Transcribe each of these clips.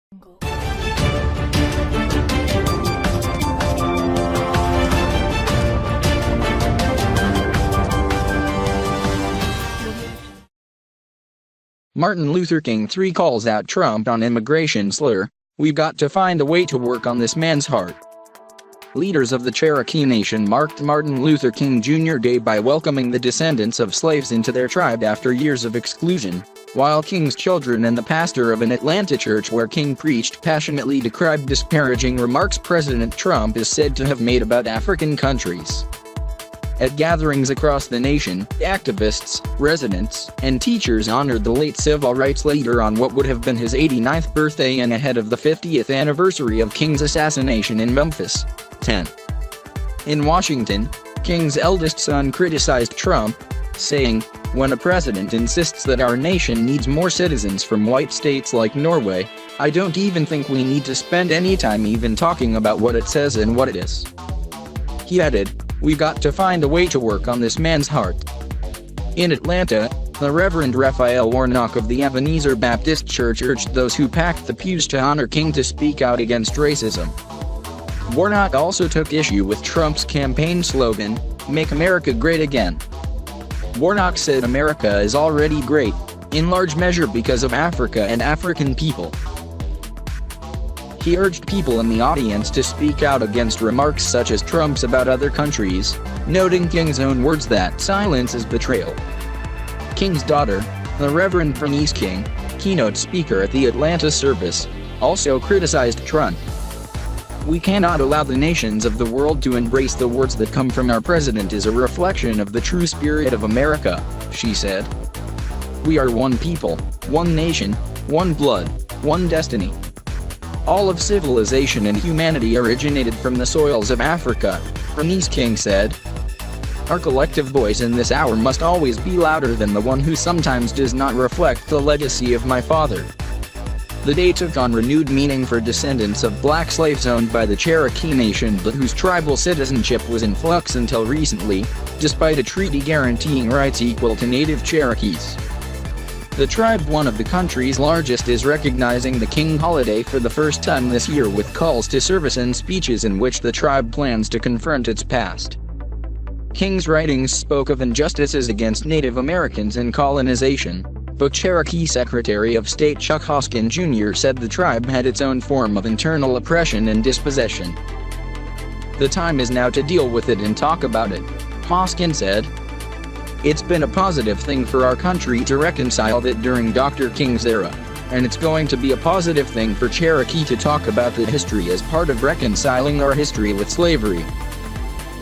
Martin Luther King III calls out Trump on immigration slur. We've got to find a way to work on this man's heart. Leaders of the Cherokee Nation marked Martin Luther King Jr. Day by welcoming the descendants of slaves into their tribe after years of exclusion, while King's children and the pastor of an Atlanta church where King preached passionately decried disparaging remarks President Trump is said to have made about African countries. At gatherings across the nation, activists, residents, and teachers honored the late civil rights leader on what would have been his 89th birthday and ahead of the 50th anniversary of King's assassination in Memphis. 10. In Washington, King's eldest son criticized Trump, saying, "When a president insists that our nation needs more citizens from white states like Norway, I don't even think we need to spend any time even talking about what it says and what it is." He added, "We've got to find a way to work on this man's heart." In Atlanta, the Reverend Raphael Warnock of the Ebenezer Baptist Church urged those who packed the pews to honor King to speak out against racism. Warnock also took issue with Trump's campaign slogan, "Make America Great Again." Warnock said America is already great, in large measure because of Africa and African people. He urged people in the audience to speak out against remarks such as Trump's about other countries, noting King's own words that silence is betrayal. King's daughter, the Reverend Bernice King, keynote speaker at the Atlanta service, also criticized Trump. "We cannot allow the nations of the world to embrace the words that come from our president as a reflection of the true spirit of America," she said. "We are one people, one nation, one blood, one destiny. All of civilization and humanity originated from the soils of Africa," Bernice King said. "Our collective voice in this hour must always be louder than the one who sometimes does not reflect the legacy of my father." The day took on renewed meaning for descendants of black slaves owned by the Cherokee Nation but whose tribal citizenship was in flux until recently, despite a treaty guaranteeing rights equal to native Cherokees. The tribe, one of the country's largest, is recognizing the King holiday for the first time this year with calls to service and speeches in which the tribe plans to confront its past. King's writings spoke of injustices against Native Americans and colonization, but Cherokee Secretary of State Chuck Hoskin Jr. said the tribe had its own form of internal oppression and dispossession. "The time is now to deal with it and talk about it," Hoskin said. "It's been a positive thing for our country to reconcile that during Dr. King's era, and it's going to be a positive thing for Cherokee to talk about the history as part of reconciling our history with slavery."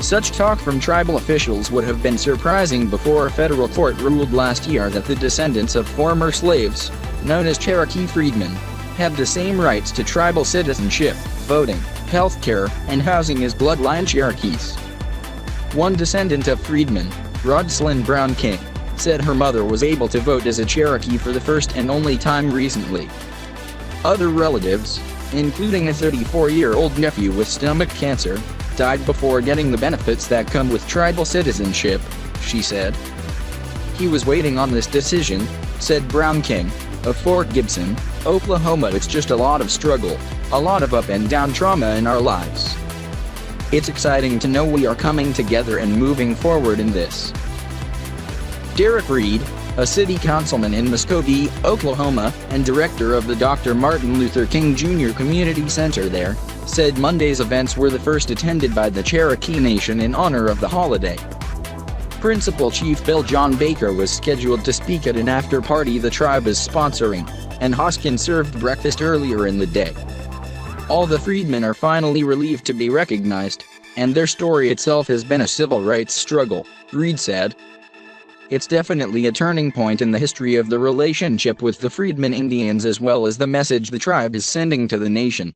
Such talk from tribal officials would have been surprising before a federal court ruled last year that the descendants of former slaves, known as Cherokee freedmen, had the same rights to tribal citizenship, voting, healthcare, and housing as bloodline Cherokees. One descendant of freedmen, Rodslyn Brown King, said her mother was able to vote as a Cherokee for the first and only time recently. Other relatives, including a 34-year-old nephew with stomach cancer, died before getting the benefits that come with tribal citizenship, she said. "He was waiting on this decision," said Brown King, of Fort Gibson, Oklahoma. "It's just a lot of struggle, a lot of up and down trauma in our lives. It's exciting to know we are coming together and moving forward in this." Derek Reed, a city councilman in Muskogee, Oklahoma, and director of the Dr. Martin Luther King Jr. Community Center there, said Monday's events were the first attended by the Cherokee Nation in honor of the holiday. Principal Chief Bill John Baker was scheduled to speak at an after-party the tribe is sponsoring, and Hoskin served breakfast earlier in the day. "All the freedmen are finally relieved to be recognized, and their story itself has been a civil rights struggle," Reed said. "It's definitely a turning point in the history of the relationship with the freedmen Indians as well as the message the tribe is sending to the nation."